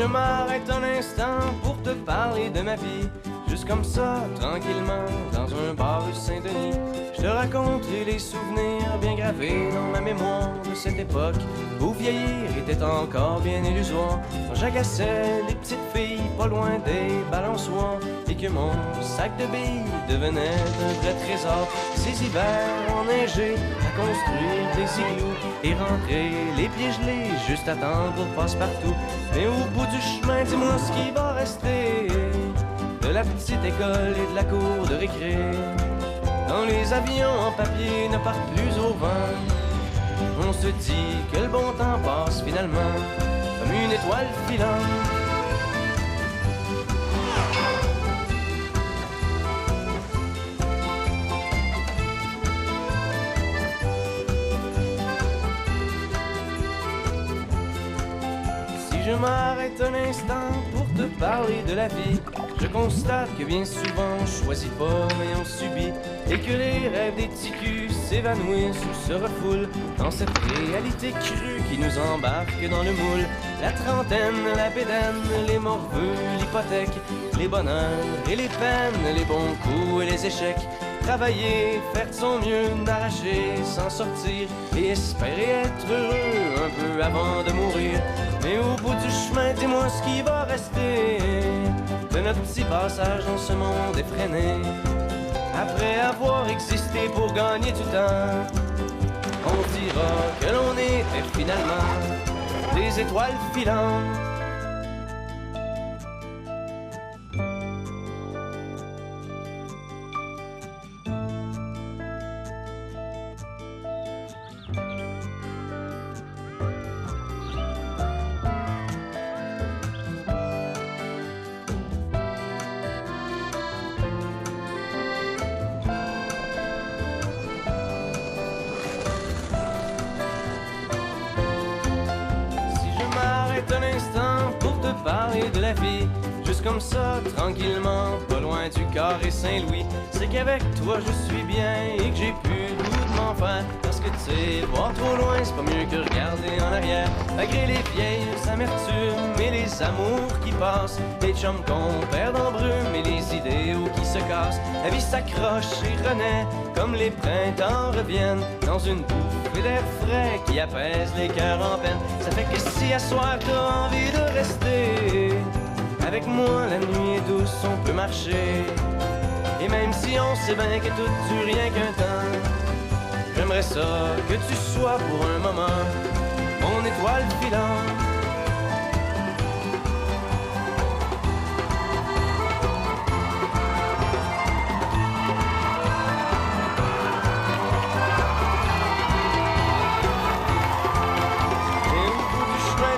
je m'arrête un instant pour te parler de ma vie, juste comme ça, tranquillement, dans un bar rue Saint-Denis, je te raconterai les souvenirs bien gravés dans ma mémoire de cette époque où vieillir était encore bien illusoire, quand j'agaçais les petites filles pas loin des balançoires et que mon sac de billes devenait un vrai trésor. Ces hivers enneigés à construire des igloos et rentrer les pieds gelés juste à temps pour passe-partout. Mais au bout du chemin, dis-moi ce qui va rester de la petite école et de la cour de récré. Quand les avions en papier ne partent plus au vent, on se dit que le bon temps passe finalement comme une étoile filante. Si je m'arrête un instant pour te parler de la vie, je constate que bien souvent on choisit pas mais on subit, et que les rêves des petits culs s'évanouissent ou se refoulent dans cette réalité crue qui nous embarque dans le moule. La trentaine, la bédaine, les morveux, l'hypothèque, les bonheurs et les peines, les bons coups et les échecs. Travailler, faire de son mieux, d'arracher, s'en sortir et espérer être heureux un peu avant de mourir. Mais au bout du chemin, dis-moi ce qui va rester de notre petit passage dans ce monde effréné. Après avoir existé pour gagner du temps, on dira que l'on était finalement des étoiles filantes. Un instant pour te parler de la vie, juste comme ça, tranquillement, pas loin du carré Saint-Louis, c'est qu'avec toi je suis bien et que j'ai plus le goût de m'en faire, parce que tu sais, voir trop loin c'est pas mieux que regarder en arrière, malgré les vieilles amertumes et les amours qui passent, les chums qu'on perd en brume et les idéaux qui se cassent, la vie s'accroche et renaît comme les printemps reviennent dans une bouffée d'air frais qui apaise les cœurs en peine. Ça fait que si à soir t'as envie de rester avec moi, la nuit est douce, on peut marcher, et même si on sait bien que tout dure rien qu'un temps, j'aimerais ça que tu sois pour un moment mon étoile filante.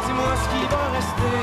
Dis-moi ce qui va rester